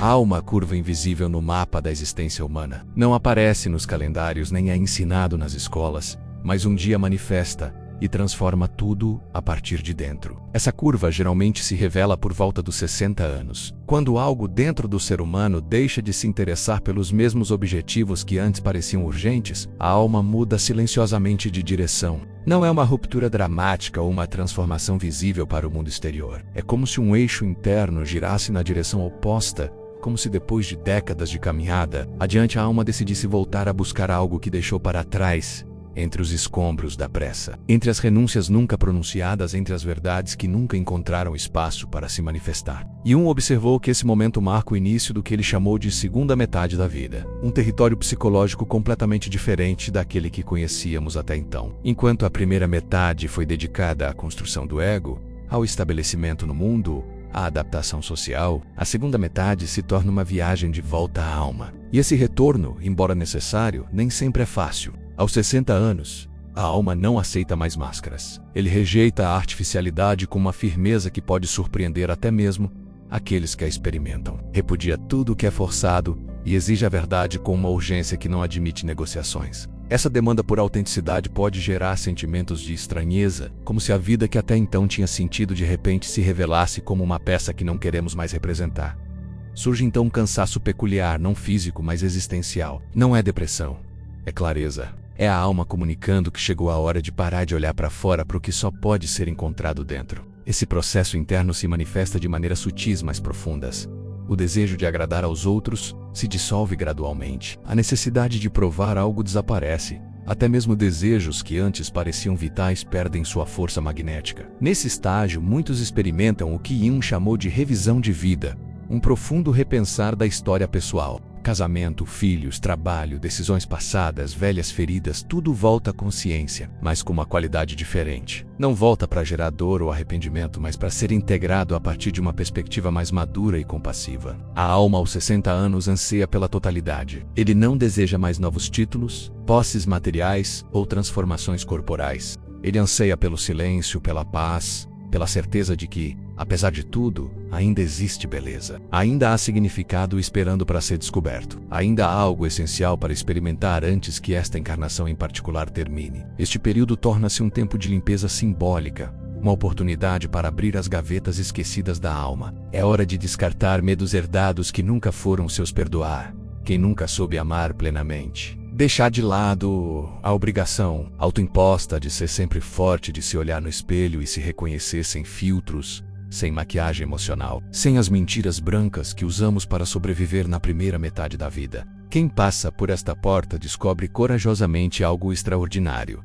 Há uma curva invisível no mapa da existência humana. Não aparece nos calendários nem é ensinado nas escolas, mas um dia manifesta e transforma tudo a partir de dentro. Essa curva geralmente se revela por volta dos 60 anos, quando algo dentro do ser humano deixa de se interessar pelos mesmos objetivos que antes pareciam urgentes. A alma muda silenciosamente de direção. Não é uma ruptura dramática ou uma transformação visível para o mundo exterior. É como se um eixo interno girasse na direção oposta, como se depois de décadas de caminhada, adiante a alma decidisse voltar a buscar algo que deixou para trás, entre os escombros da pressa, entre as renúncias nunca pronunciadas, entre as verdades que nunca encontraram espaço para se manifestar. Jung observou que esse momento marca o início do que ele chamou de segunda metade da vida, um território psicológico completamente diferente daquele que conhecíamos até então. Enquanto a primeira metade foi dedicada à construção do ego, ao estabelecimento no mundo, à adaptação social, a segunda metade se torna uma viagem de volta à alma. E esse retorno, embora necessário, nem sempre é fácil. Aos 60 anos, a alma não aceita mais máscaras. Ele rejeita a artificialidade com uma firmeza que pode surpreender até mesmo aqueles que a experimentam. Repudia tudo o que é forçado e exige a verdade com uma urgência que não admite negociações. Essa demanda por autenticidade pode gerar sentimentos de estranheza, como se a vida que até então tinha sentido de repente se revelasse como uma peça que não queremos mais representar. Surge então um cansaço peculiar, não físico, mas existencial. Não é depressão, é clareza. É a alma comunicando que chegou a hora de parar de olhar para fora para o que só pode ser encontrado dentro. Esse processo interno se manifesta de maneiras sutis mais profundas. O desejo de agradar aos outros se dissolve gradualmente. A necessidade de provar algo desaparece. Até mesmo desejos que antes pareciam vitais perdem sua força magnética. Nesse estágio, muitos experimentam o que Jung chamou de revisão de vida, um profundo repensar da história pessoal. Casamento, filhos, trabalho, decisões passadas, velhas feridas, tudo volta à consciência, mas com uma qualidade diferente. Não volta para gerar dor ou arrependimento, mas para ser integrado a partir de uma perspectiva mais madura e compassiva. A alma aos 60 anos anseia pela totalidade. Ele não deseja mais novos títulos, posses materiais ou transformações corporais. Ele anseia pelo silêncio, pela paz, pela certeza de que, apesar de tudo, ainda existe beleza. Ainda há significado esperando para ser descoberto. Ainda há algo essencial para experimentar antes que esta encarnação em particular termine. Este período torna-se um tempo de limpeza simbólica, uma oportunidade para abrir as gavetas esquecidas da alma. É hora de descartar medos herdados que nunca foram seus perdoar, quem nunca soube amar plenamente. Deixar de lado a obrigação autoimposta de ser sempre forte, de se olhar no espelho e se reconhecer sem filtros, sem maquiagem emocional, sem as mentiras brancas que usamos para sobreviver na primeira metade da vida. Quem passa por esta porta descobre corajosamente algo extraordinário.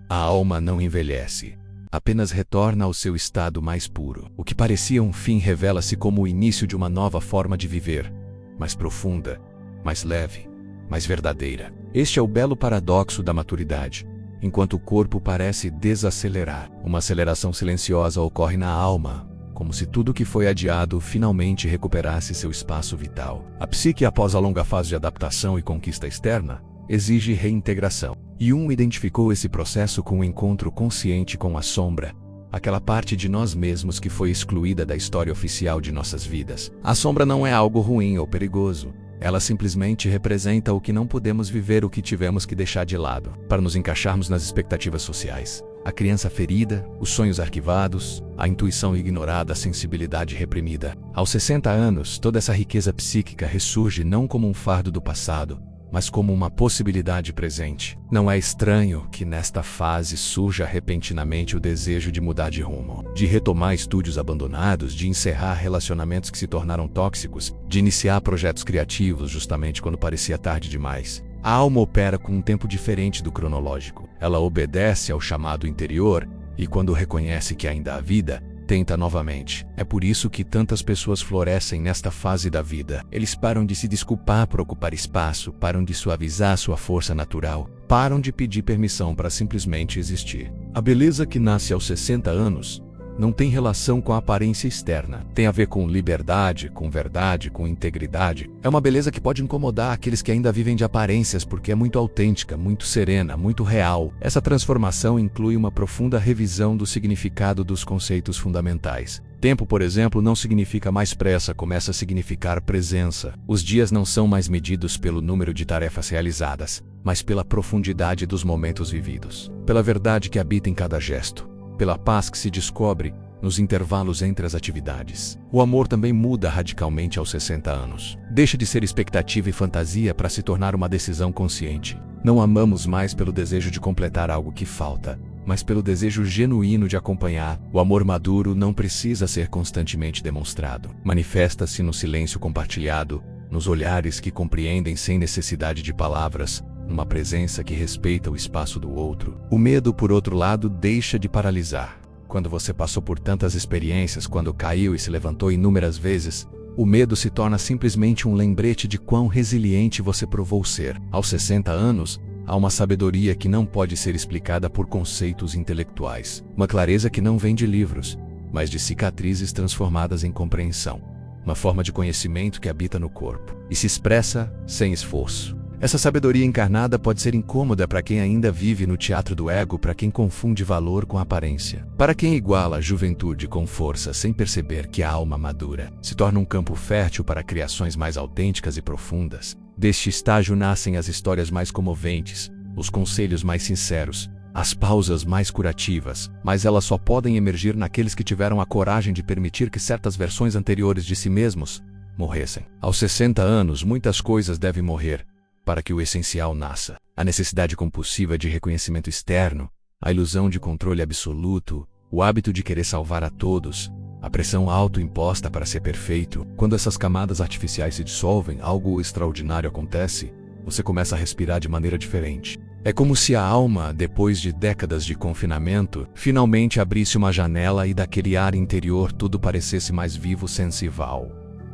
A alma não envelhece, apenas retorna ao seu estado mais puro. O que parecia um fim revela-se como o início de uma nova forma de viver, mais profunda, mais leve, mais verdadeira. Este é o belo paradoxo da maturidade. Enquanto o corpo parece desacelerar, uma aceleração silenciosa ocorre na alma, como se tudo que foi adiado finalmente recuperasse seu espaço vital. A psique, após a longa fase de adaptação e conquista externa, exige reintegração. Jung identificou esse processo com o encontro consciente com a sombra, aquela parte de nós mesmos que foi excluída da história oficial de nossas vidas. A sombra não é algo ruim ou perigoso. Ela simplesmente representa o que não podemos viver, o que tivemos que deixar de lado, para nos encaixarmos nas expectativas sociais. A criança ferida, os sonhos arquivados, a intuição ignorada, a sensibilidade reprimida. Aos 60 anos, toda essa riqueza psíquica ressurge não como um fardo do passado, mas como uma possibilidade presente. Não é estranho que nesta fase surja repentinamente o desejo de mudar de rumo, de retomar estudos abandonados, de encerrar relacionamentos que se tornaram tóxicos, de iniciar projetos criativos justamente quando parecia tarde demais. A alma opera com um tempo diferente do cronológico. Ela obedece ao chamado interior e, quando reconhece que ainda há vida, tenta novamente. É por isso que tantas pessoas florescem nesta fase da vida. Eles param de se desculpar por ocupar espaço, param de suavizar sua força natural, param de pedir permissão para simplesmente existir. A beleza que nasce aos 60 anos não tem relação com a aparência externa. Tem a ver com liberdade, com verdade, com integridade. É uma beleza que pode incomodar aqueles que ainda vivem de aparências porque é muito autêntica, muito serena, muito real. Essa transformação inclui uma profunda revisão do significado dos conceitos fundamentais. Tempo, por exemplo, não significa mais pressa, começa a significar presença. Os dias não são mais medidos pelo número de tarefas realizadas, mas pela profundidade dos momentos vividos, pela verdade que habita em cada gesto, pela paz que se descobre nos intervalos entre as atividades. O amor também muda radicalmente aos 60 anos. Deixa de ser expectativa e fantasia para se tornar uma decisão consciente. Não amamos mais pelo desejo de completar algo que falta, mas pelo desejo genuíno de acompanhar. O amor maduro não precisa ser constantemente demonstrado. Manifesta-se no silêncio compartilhado, nos olhares que compreendem sem necessidade de palavras, numa presença que respeita o espaço do outro. O medo, por outro lado, deixa de paralisar. Quando você passou por tantas experiências, quando caiu e se levantou inúmeras vezes, o medo se torna simplesmente um lembrete de quão resiliente você provou ser. Aos 60 anos, há uma sabedoria que não pode ser explicada por conceitos intelectuais. Uma clareza que não vem de livros, mas de cicatrizes transformadas em compreensão. Uma forma de conhecimento que habita no corpo e se expressa sem esforço. Essa sabedoria encarnada pode ser incômoda para quem ainda vive no teatro do ego, para quem confunde valor com aparência, para quem iguala a juventude com força sem perceber que a alma madura se torna um campo fértil para criações mais autênticas e profundas. Deste estágio nascem as histórias mais comoventes, os conselhos mais sinceros, as pausas mais curativas, mas elas só podem emergir naqueles que tiveram a coragem de permitir que certas versões anteriores de si mesmos morressem. Aos 60 anos, muitas coisas devem morrer para que o essencial nasça. A necessidade compulsiva de reconhecimento externo, a ilusão de controle absoluto, o hábito de querer salvar a todos, a pressão autoimposta para ser perfeito. Quando essas camadas artificiais se dissolvem, algo extraordinário acontece. Você começa a respirar de maneira diferente. É como se a alma, depois de décadas de confinamento, finalmente abrisse uma janela e daquele ar interior tudo parecesse mais vivo, sensível,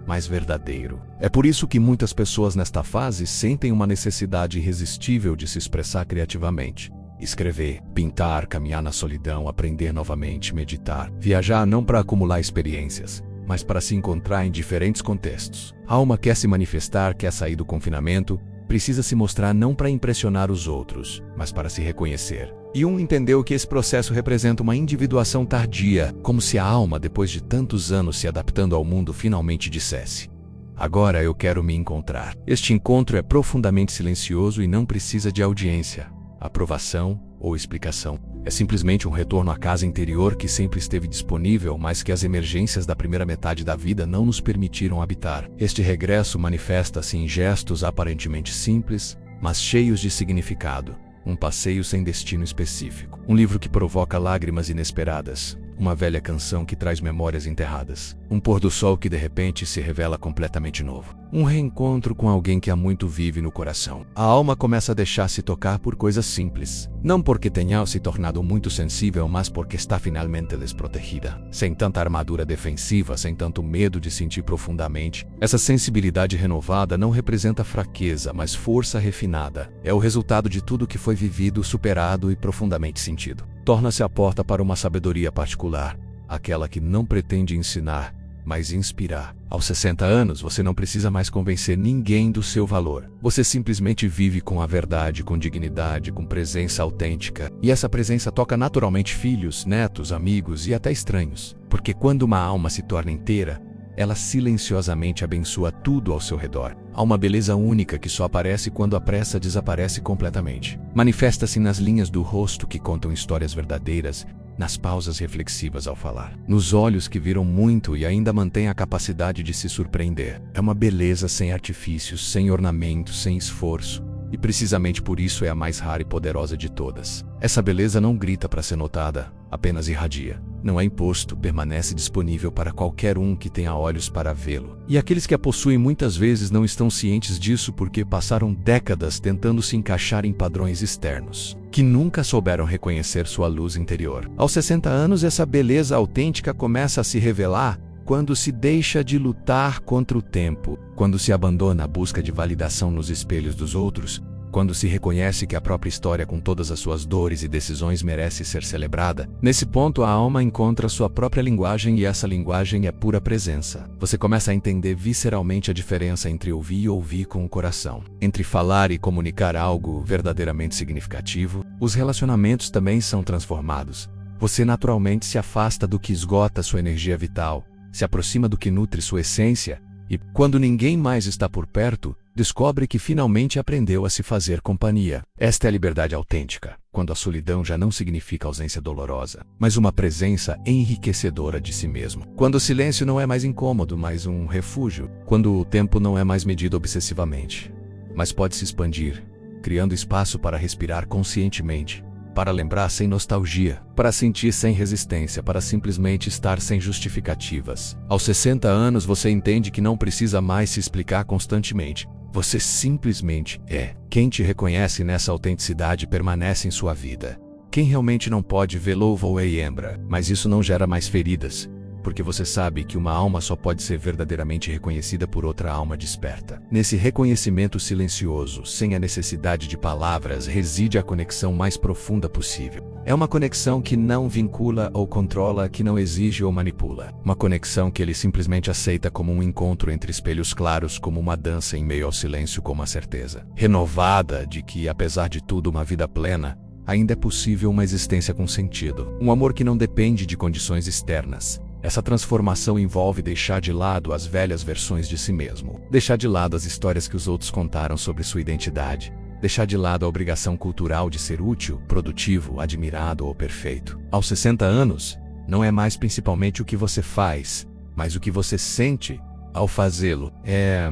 mais verdadeiro. É por isso que muitas pessoas nesta fase sentem uma necessidade irresistível de se expressar criativamente. Escrever, pintar, caminhar na solidão, aprender novamente, meditar, viajar não para acumular experiências, mas para se encontrar em diferentes contextos. A alma quer se manifestar, quer sair do confinamento, precisa se mostrar não para impressionar os outros, mas para se reconhecer. Jung entendeu que esse processo representa uma individuação tardia, como se a alma, depois de tantos anos se adaptando ao mundo, finalmente dissesse: agora eu quero me encontrar. Este encontro é profundamente silencioso e não precisa de audiência, aprovação ou explicação. É simplesmente um retorno à casa interior que sempre esteve disponível, mas que as emergências da primeira metade da vida não nos permitiram habitar. Este regresso manifesta-se em gestos aparentemente simples, mas cheios de significado. Um passeio sem destino específico. Um livro que provoca lágrimas inesperadas. Uma velha canção que traz memórias enterradas. Um pôr do sol que de repente se revela completamente novo. Um reencontro com alguém que há muito vive no coração. A alma começa a deixar-se tocar por coisas simples. Não porque tenha se tornado muito sensível, mas porque está finalmente desprotegida. Sem tanta armadura defensiva, sem tanto medo de sentir profundamente. Essa sensibilidade renovada não representa fraqueza, mas força refinada. É o resultado de tudo que foi vivido, superado e profundamente sentido. Torna-se a porta para uma sabedoria particular, aquela que não pretende ensinar, mas inspirar. Aos 60 anos, você não precisa mais convencer ninguém do seu valor. Você simplesmente vive com a verdade, com dignidade, com presença autêntica. E essa presença toca naturalmente filhos, netos, amigos e até estranhos. Porque quando uma alma se torna inteira, ela silenciosamente abençoa tudo ao seu redor. Há uma beleza única que só aparece quando a pressa desaparece completamente. Manifesta-se nas linhas do rosto que contam histórias verdadeiras, nas pausas reflexivas ao falar, nos olhos que viram muito e ainda mantêm a capacidade de se surpreender. É uma beleza sem artifícios, sem ornamentos, sem esforço. E precisamente por isso é a mais rara e poderosa de todas. Essa beleza não grita para ser notada, apenas irradia. Não é imposto, permanece disponível para qualquer um que tenha olhos para vê-lo. E aqueles que a possuem muitas vezes não estão cientes disso porque passaram décadas tentando se encaixar em padrões externos, que nunca souberam reconhecer sua luz interior. Aos 60 anos, essa beleza autêntica começa a se revelar quando se deixa de lutar contra o tempo, quando se abandona a busca de validação nos espelhos dos outros, quando se reconhece que a própria história com todas as suas dores e decisões merece ser celebrada, nesse ponto a alma encontra sua própria linguagem e essa linguagem é pura presença. Você começa a entender visceralmente a diferença entre ouvir e ouvir com o coração, entre falar e comunicar algo verdadeiramente significativo. Os relacionamentos também são transformados. Você naturalmente se afasta do que esgota sua energia vital, se aproxima do que nutre sua essência e, quando ninguém mais está por perto, descobre que finalmente aprendeu a se fazer companhia. Esta é a liberdade autêntica, quando a solidão já não significa ausência dolorosa, mas uma presença enriquecedora de si mesmo. Quando o silêncio não é mais incômodo, mas um refúgio. Quando o tempo não é mais medido obsessivamente, mas pode se expandir, criando espaço para respirar conscientemente, para lembrar sem nostalgia, para sentir sem resistência, para simplesmente estar sem justificativas. Aos 60 anos você entende que não precisa mais se explicar constantemente. Você simplesmente é. Quem te reconhece nessa autenticidade permanece em sua vida. Quem realmente não pode vê-lo ou lembra, mas isso não gera mais feridas, porque você sabe que uma alma só pode ser verdadeiramente reconhecida por outra alma desperta. Nesse reconhecimento silencioso, sem a necessidade de palavras, reside a conexão mais profunda possível. É uma conexão que não vincula ou controla, que não exige ou manipula. Uma conexão que ele simplesmente aceita como um encontro entre espelhos claros, como uma dança em meio ao silêncio, com uma certeza renovada de que, apesar de tudo, uma vida plena ainda é possível, uma existência com sentido. Um amor que não depende de condições externas. Essa transformação envolve deixar de lado as velhas versões de si mesmo, deixar de lado as histórias que os outros contaram sobre sua identidade, deixar de lado a obrigação cultural de ser útil, produtivo, admirado ou perfeito. Aos 60 anos, não é mais principalmente o que você faz, mas o que você sente ao fazê-lo. É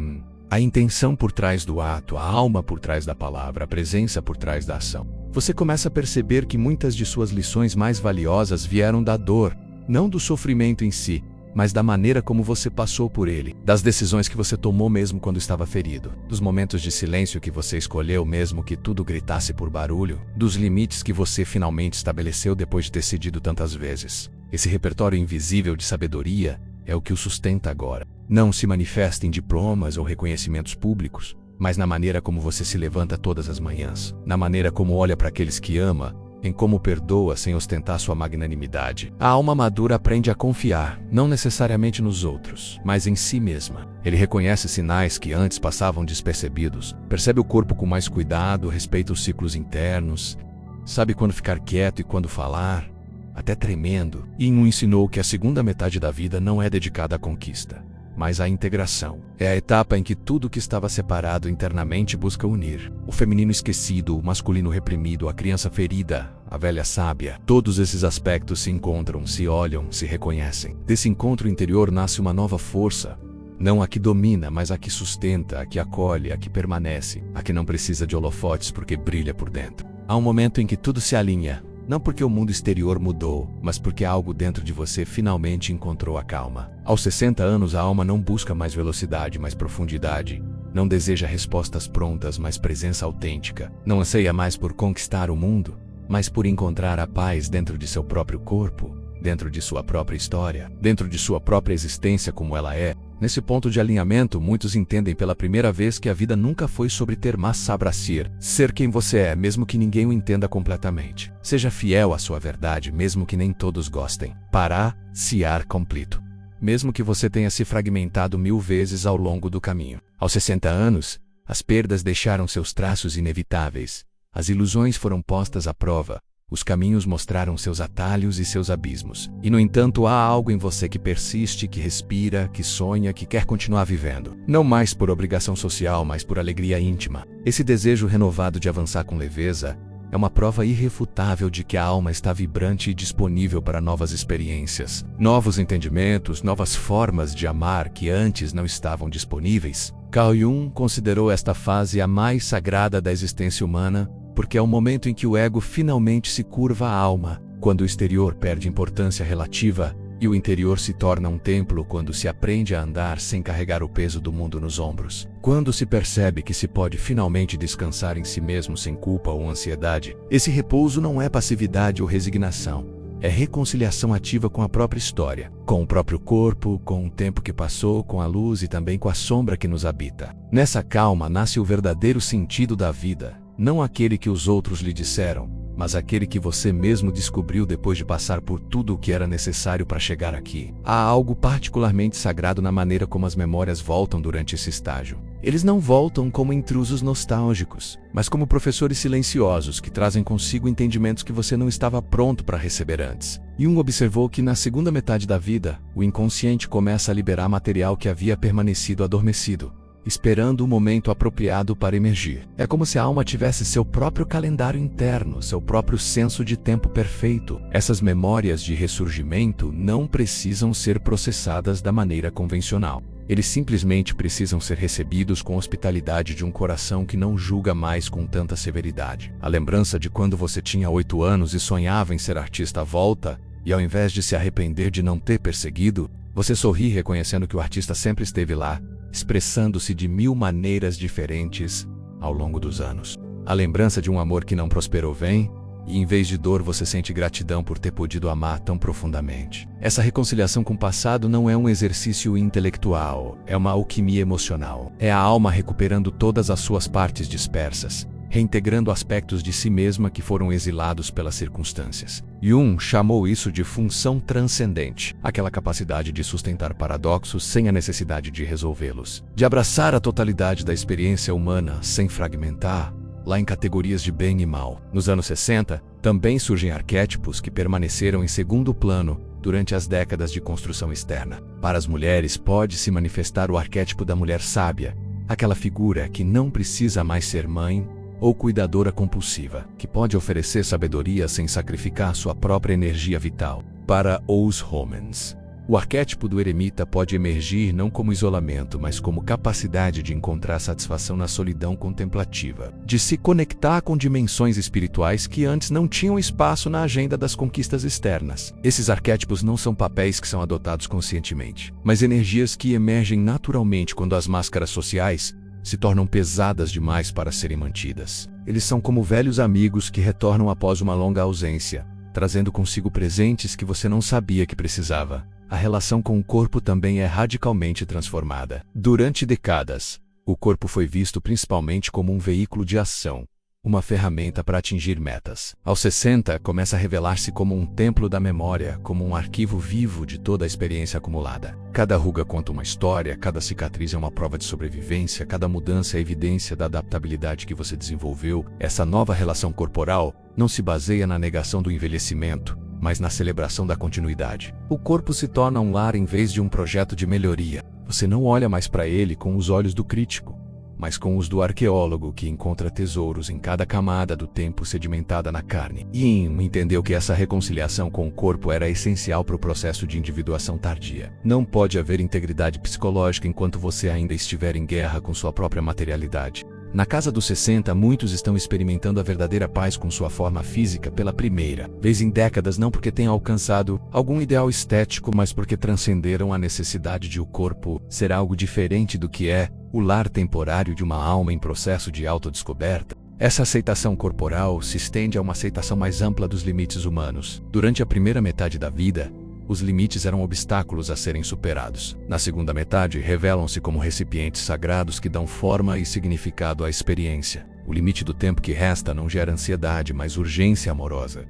a intenção por trás do ato, a alma por trás da palavra, a presença por trás da ação. Você começa a perceber que muitas de suas lições mais valiosas vieram da dor, não do sofrimento em si, mas da maneira como você passou por ele, das decisões que você tomou mesmo quando estava ferido, dos momentos de silêncio que você escolheu mesmo que tudo gritasse por barulho, dos limites que você finalmente estabeleceu depois de ter cedido tantas vezes. Esse repertório invisível de sabedoria é o que o sustenta agora. Não se manifesta em diplomas ou reconhecimentos públicos, mas na maneira como você se levanta todas as manhãs, na maneira como olha para aqueles que ama, em como perdoa sem ostentar sua magnanimidade. A alma madura aprende a confiar, não necessariamente nos outros, mas em si mesma. Ele reconhece sinais que antes passavam despercebidos, percebe o corpo com mais cuidado, respeita os ciclos internos, sabe quando ficar quieto e quando falar, até tremendo. E o ensinou que a segunda metade da vida não é dedicada à conquista, mas à integração. É a etapa em que tudo que estava separado internamente busca unir. O feminino esquecido, o masculino reprimido, a criança ferida, a velha sábia. Todos esses aspectos se encontram, se olham, se reconhecem. Desse encontro interior nasce uma nova força. Não a que domina, mas a que sustenta, a que acolhe, a que permanece, a que não precisa de holofotes porque brilha por dentro. Há um momento em que tudo se alinha. Não porque o mundo exterior mudou, mas porque algo dentro de você finalmente encontrou a calma. Aos 60 anos, a alma não busca mais velocidade, mas profundidade. Não deseja respostas prontas, mas presença autêntica. Não anseia mais por conquistar o mundo, mas por encontrar a paz dentro de seu próprio corpo, dentro de sua própria história, dentro de sua própria existência como ela é. Nesse ponto de alinhamento, muitos entendem pela primeira vez que a vida nunca foi sobre ter massa abracir, ser quem você é, mesmo que ninguém o entenda completamente. Seja fiel à sua verdade, mesmo que nem todos gostem. Parar-se-ar completo. Mesmo que você tenha se fragmentado 1000 vezes ao longo do caminho. Aos 60 anos, as perdas deixaram seus traços inevitáveis. As ilusões foram postas à prova. Os caminhos mostraram seus atalhos e seus abismos. E, no entanto, há algo em você que persiste, que respira, que sonha, que quer continuar vivendo. Não mais por obrigação social, mas por alegria íntima. Esse desejo renovado de avançar com leveza é uma prova irrefutável de que a alma está vibrante e disponível para novas experiências, novos entendimentos, novas formas de amar que antes não estavam disponíveis. Carl Jung considerou esta fase a mais sagrada da existência humana, porque é o momento em que o ego finalmente se curva à alma, quando o exterior perde importância relativa e o interior se torna um templo, quando se aprende a andar sem carregar o peso do mundo nos ombros. Quando se percebe que se pode finalmente descansar em si mesmo sem culpa ou ansiedade. Esse repouso não é passividade ou resignação, é reconciliação ativa com a própria história, com o próprio corpo, com o tempo que passou, com a luz e também com a sombra que nos habita. Nessa calma nasce o verdadeiro sentido da vida. Não aquele que os outros lhe disseram, mas aquele que você mesmo descobriu depois de passar por tudo o que era necessário para chegar aqui. Há algo particularmente sagrado na maneira como as memórias voltam durante esse estágio. Eles não voltam como intrusos nostálgicos, mas como professores silenciosos que trazem consigo entendimentos que você não estava pronto para receber antes. Jung observou que na segunda metade da vida, o inconsciente começa a liberar material que havia permanecido adormecido, esperando o momento apropriado para emergir. É como se a alma tivesse seu próprio calendário interno, seu próprio senso de tempo perfeito. Essas memórias de ressurgimento não precisam ser processadas da maneira convencional. Eles simplesmente precisam ser recebidos com hospitalidade de um coração que não julga mais com tanta severidade. A lembrança de quando você tinha 8 anos e sonhava em ser artista volta, e ao invés de se arrepender de não ter perseguido, você sorri reconhecendo que o artista sempre esteve lá, expressando-se de 1000 maneiras diferentes ao longo dos anos. A lembrança de um amor que não prosperou vem, e em vez de dor você sente gratidão por ter podido amar tão profundamente. Essa reconciliação com o passado não é um exercício intelectual, é uma alquimia emocional. É a alma recuperando todas as suas partes dispersas, reintegrando aspectos de si mesma que foram exilados pelas circunstâncias. Jung chamou isso de função transcendente, aquela capacidade de sustentar paradoxos sem a necessidade de resolvê-los, de abraçar a totalidade da experiência humana sem fragmentar lá em categorias de bem e mal. Nos anos 60, também surgem arquétipos que permaneceram em segundo plano durante as décadas de construção externa. Para as mulheres, pode-se manifestar o arquétipo da mulher sábia, aquela figura que não precisa mais ser mãe ou cuidadora compulsiva, que pode oferecer sabedoria sem sacrificar sua própria energia vital. Para os homens, o arquétipo do eremita pode emergir não como isolamento, mas como capacidade de encontrar satisfação na solidão contemplativa, de se conectar com dimensões espirituais que antes não tinham espaço na agenda das conquistas externas. Esses arquétipos não são papéis que são adotados conscientemente, mas energias que emergem naturalmente quando as máscaras sociais se tornam pesadas demais para serem mantidas. Eles são como velhos amigos que retornam após uma longa ausência, trazendo consigo presentes que você não sabia que precisava. A relação com o corpo também é radicalmente transformada. Durante décadas, o corpo foi visto principalmente como um veículo de ação, uma ferramenta para atingir metas. Aos 60, começa a revelar-se como um templo da memória, como um arquivo vivo de toda a experiência acumulada. Cada ruga conta uma história, cada cicatriz é uma prova de sobrevivência, cada mudança é evidência da adaptabilidade que você desenvolveu. Essa nova relação corporal não se baseia na negação do envelhecimento, mas na celebração da continuidade. O corpo se torna um lar em vez de um projeto de melhoria. Você não olha mais para ele com os olhos do crítico, mas com os do arqueólogo que encontra tesouros em cada camada do tempo sedimentada na carne. Jung entendeu que essa reconciliação com o corpo era essencial para o processo de individuação tardia. Não pode haver integridade psicológica enquanto você ainda estiver em guerra com sua própria materialidade. Na casa dos 60, muitos estão experimentando a verdadeira paz com sua forma física pela primeira vez em décadas, não porque tenham alcançado algum ideal estético, mas porque transcenderam a necessidade de o corpo ser algo diferente do que é o lar temporário de uma alma em processo de autodescoberta. Essa aceitação corporal se estende a uma aceitação mais ampla dos limites humanos. Durante a primeira metade da vida, os limites eram obstáculos a serem superados. Na segunda metade, revelam-se como recipientes sagrados que dão forma e significado à experiência. O limite do tempo que resta não gera ansiedade, mas urgência amorosa.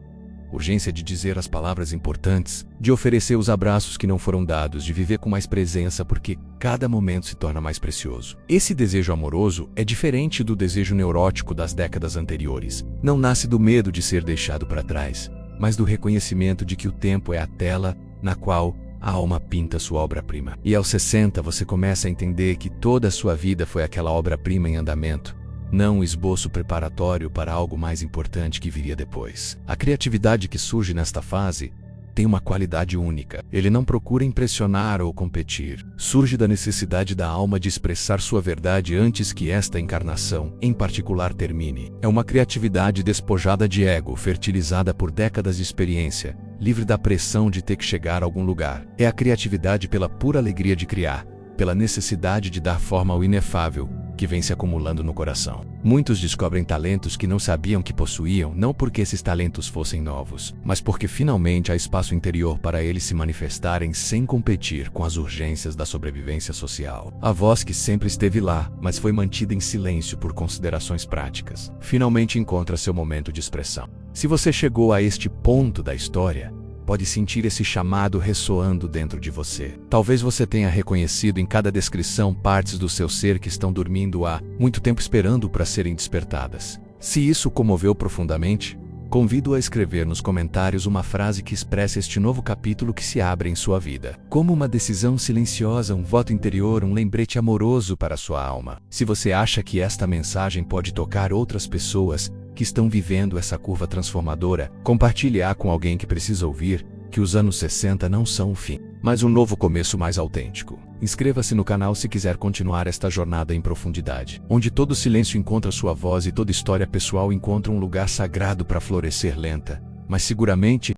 Urgência de dizer as palavras importantes, de oferecer os abraços que não foram dados, de viver com mais presença porque cada momento se torna mais precioso. Esse desejo amoroso é diferente do desejo neurótico das décadas anteriores. Não nasce do medo de ser deixado para trás, mas do reconhecimento de que o tempo é a tela na qual a alma pinta sua obra-prima. E aos 60 você começa a entender que toda a sua vida foi aquela obra-prima em andamento, não um esboço preparatório para algo mais importante que viria depois. A criatividade que surge nesta fase tem uma qualidade única. Ele não procura impressionar ou competir. Surge da necessidade da alma de expressar sua verdade antes que esta encarnação, em particular, termine. É uma criatividade despojada de ego, fertilizada por décadas de experiência, livre da pressão de ter que chegar a algum lugar. É a criatividade pela pura alegria de criar, pela necessidade de dar forma ao inefável que vem se acumulando no coração. Muitos descobrem talentos que não sabiam que possuíam, não porque esses talentos fossem novos, mas porque finalmente há espaço interior para eles se manifestarem sem competir com as urgências da sobrevivência social. A voz que sempre esteve lá, mas foi mantida em silêncio por considerações práticas, finalmente encontra seu momento de expressão. Se você chegou a este ponto da história, pode sentir esse chamado ressoando dentro de você. Talvez você tenha reconhecido em cada descrição partes do seu ser que estão dormindo há muito tempo esperando para serem despertadas. Se isso o comoveu profundamente, convido-o a escrever nos comentários uma frase que expressa este novo capítulo que se abre em sua vida. Como uma decisão silenciosa, um voto interior, um lembrete amoroso para sua alma. Se você acha que esta mensagem pode tocar outras pessoas que estão vivendo essa curva transformadora, compartilhe-a com alguém que precisa ouvir que os anos 60 não são o fim, mas um novo começo mais autêntico. Inscreva-se no canal se quiser continuar esta jornada em profundidade, onde todo silêncio encontra sua voz e toda história pessoal encontra um lugar sagrado para florescer lenta, mas seguramente.